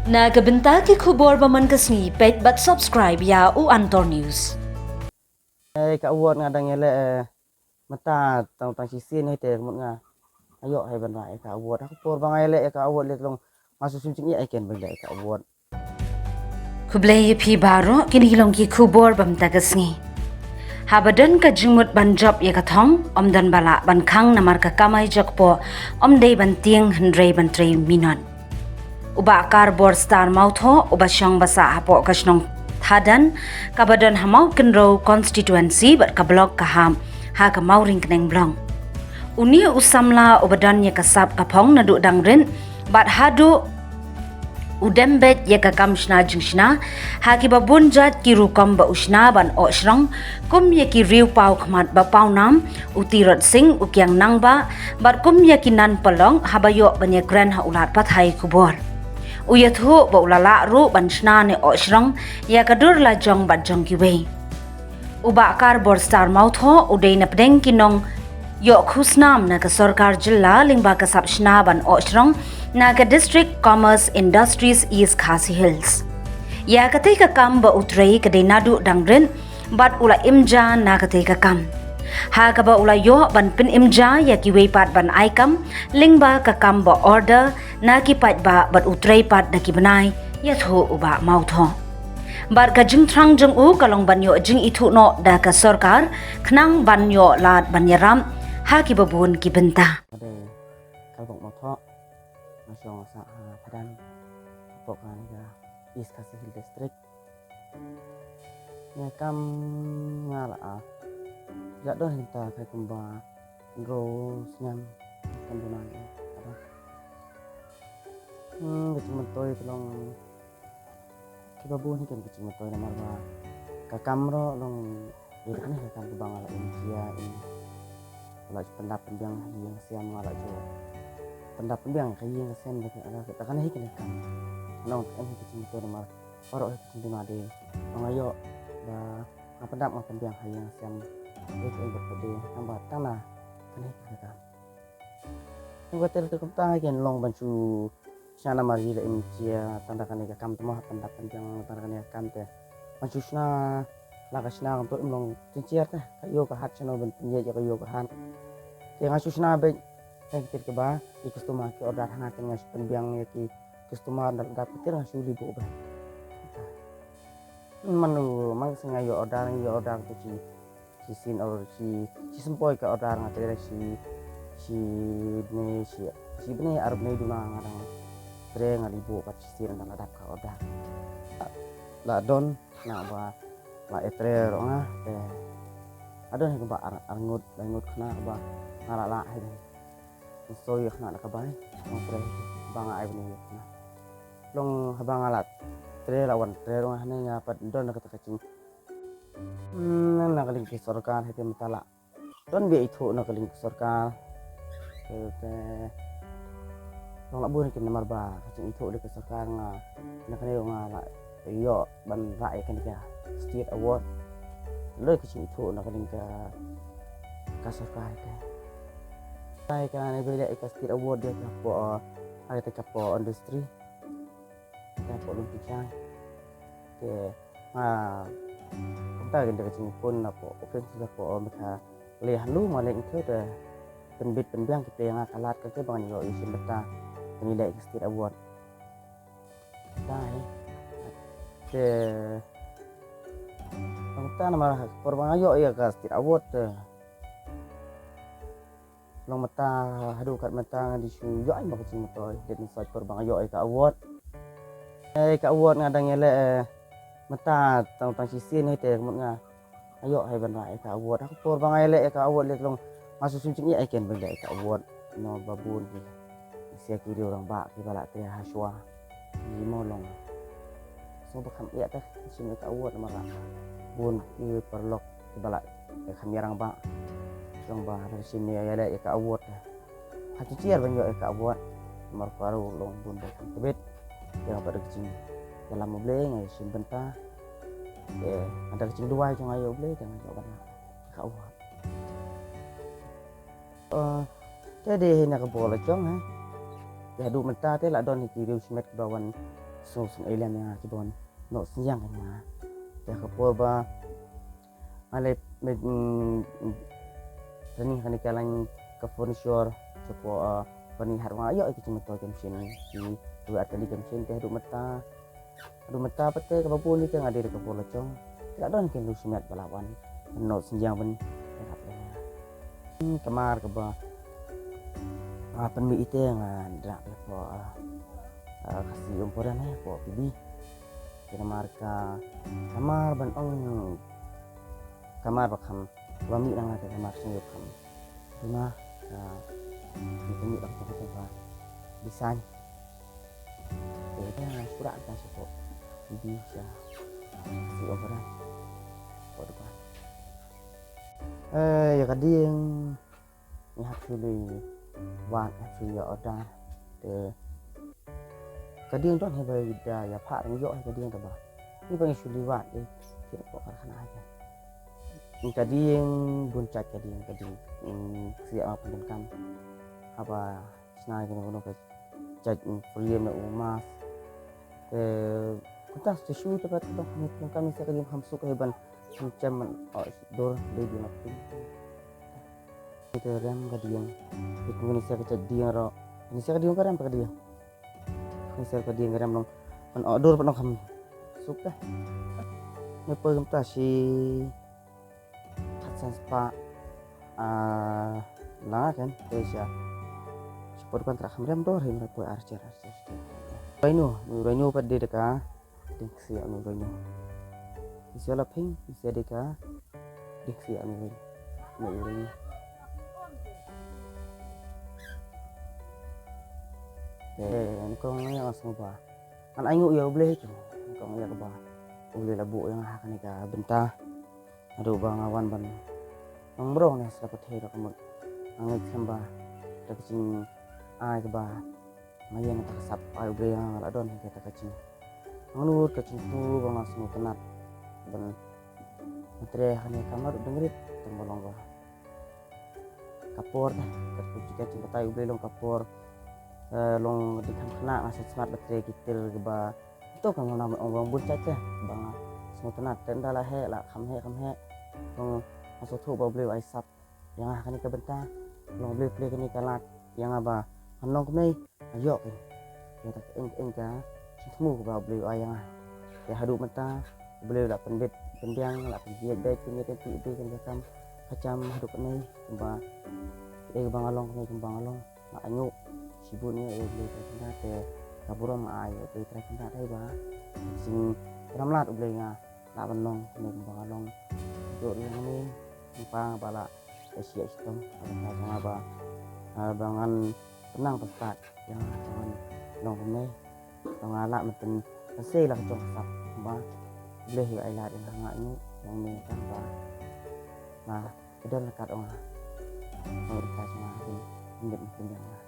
Nagabenta ki kubor baman kasni pet but subscribe ya u Antor News. Ka award nga dang ele mata tang tang sisin hai te mut nga ayo hai ban ba ka award aku por bang ele ka award le long masuk suncing ai ken bang ka award Kublay pi baro kinihilong ki kubor bamta kasni. Habadan ka jingmut banjob ya kathong omdan bala ban khang namar ka kamay jakpo omdei ban tieng hendrei ban trei minon. Uba karbor star mautho uba syang basa hapo kasnong thadan kabadan hamau kenro constituency bat kablok kaham ha ka mauring keneng blong. Uni usamla ubadan ya kasap kapong nadu dangrin bat hadu udembet ya kakam shna jingshna ha ki babunjat ki rukom ba usna ban oshrong kum ya ki riu pau khmat ba pau nam utirot sing ukyang nangba bat kum ya ki nan palong habayo ban ya grand ha ulat pathai kubor uyathu ba ulala ru ban shna ne oshrong ya kadur la jong bat jong ki wei uba kar bor star mautho udei na pdeng kinong yo khusnam na ka sarkar jilla lingba ka sapshna ban oshrong na ka district commerce industries east khasi hills ya ka te ka kam ba utrei ka de nadu dangren bat ula imja na ka te ka kam ha ka ba ula yo ban pin imja ya ki wei pat ban aikam lingba ka kam ba order na ki pat ba bat utrei pat na ki banai ya tho uba mau tho bar ka jing thrang jong u kalong ban yo jing ithu no da ka sarkar khnang ban yo lat ban yaram ha ki babun ki benta ade kalbok mo tho masong sa padan pokan ga east kasih hill district ya kam ngala ya do hinta kai kumba ro nyam kandunan ada kecuma toy kelong kibabu ni kan kecuma toy namar ba ka kamro long itu kan ka kam bang ala india ini ala pendapat yang siam ala jo pendapat yang kayi sen da ka kan hikin kan long kan kecuma toy namar paro kecuma de ngayo ba pendapat yang hayang siam itu yang berbeda tambah tanah kan hikin kan Water tu kita kan long bancu sana mari le imcia tanda kan ka kam temo pendapat yang tanda kan kam te bancu sna lagasna untuk long tinciar teh kayo ka hat chano ben pinye ja kayo ka han te ngasu sna be kan kit ke ba di customer ke order hanga kan ngas penbiang ya ki customer dan dapat ngasu libu ba manu mang sengayo order tu si sin or si sempoy ka order ngatere si bini arab ne duna ngarang tre ngalibu kat sisir dan adap ka oda la don na ba la etre ronga adon he ba arngut langut khna ba ngala la he soy khna ka ba ngong tre banga ai bini khna long habang alat tre lawan tre ronga ne nga pat don na kata kacing na kaling ki sarkar he temtala don bi itu na kaling sarkar long labun kin namar ba kacing itu de kesakar nga na kanyo nga la yo ban rai kan ka state award lo kacing itu na kaling ka kasakar ka tai ka ne bele ka state award dia ka po ada ka po industry ka po lumpikan ke kita kan kacing pun na po offensive po maka lehan lu maleng itu de penbit penbiang kita yang akalat ke bang yo isin beta penilai state award dai ke bangta nama korban ayo ya ke state award long mata hadu kat mata di su yo ai mak cing motoy den sai korban ayo ke award ke award ngadang ele mata tang tang sisin ni te mut nga ayo hai ban rai ke award aku korban ele ke award le long masuk suncing ai ken benda ka award no babun ki sia kiri orang ba ki balak teh haswa ni molong so bakam ya teh sini ka award mara bun ki perlok ki balak kham yarang ba long ba dari sini ya le ka award hati ciar banyo ka award mar paru long bun bakam tebet yang pada kecing dalam mobil ngai sim benta ada kecing dua jong ayo ble jangan coba ka award jadi nak bola cong ya du menta te la don ki riu smet bawan so sun alien yang kibon no siang kan ya kapo ba ale med training kan kalang ka furniture supo pani harwa ayo iki cuma to kemsin si dua kali kemsin teh adu mata pete ka babun ni teh ngadir ka bola cong tidak don ken lu sumet balawan no siang ben kamar ka ba pen mi ite nga dra po kasih umpuran po bibi kena marka kamar ban ong kamar bakam wami nang ada kamar sing bakam rumah itu ni dak kita ba desain itu yang surat kan po bibi sa kasih umpuran po depan ya kading ni actually what actually order the kading don hebe da ya pha dang yo kading ta ba ni bang actually what tidak kok karena aja kading buncak kading siap apa dan kam apa senai kena ke chat volume na umas kuntas to shoot dapat kami sa kading hamsu ka heban macam dor de di mati itu ram kading itu ni sa ka dia ro ni sa kading ka ram ka dia ni sa ka dia ram long pan dor pan kami suka ni pem ta si hatsan spa lah kan Asia support kan trak ram dor him po archer Raino pada deka diksi anu Raino isiala ping isi deka diksi anu Raino ni kong yang asmo ba an ayu ya boleh tu kong ya ba boleh labu yang akan ka benta aduh bang awan ban ang brong nes dapat hero kamut ang samba kacing ai ba mayan tak sap ayo boleh yang adon kita kacing ngur kacing tu bang asmo tenat ban matre hanya kamar dengerit tembolong ba kapor terpuji kacing tayo boleh long kapor long di kena masih smart baterai kitil ba itu kan nama orang buncak ya bang semua tenat tenda lah he lah kam he long masuk tu boleh ai sap yang akan ke benta long boleh play kini kalat yang apa long kini ayo kan ya tak ka semua ba boleh ai yang ya hadu mata boleh lah pendiang lah pendiang dai kini kan tu kan macam hadu kini ba bang along kini bang along mak anyu sibuknya boleh terkena ke kaburam ai boleh terkena dai ba sing ramlat boleh nga nak benong ni bangalong duk ni pang bala Asia sistem apa apa bangan tenang tempat yang jangan long ni long ala meten se lah cong sap ba boleh ai la yang ngak ni yang ni kan ba nah kedan lekat orang mereka cuma ini yang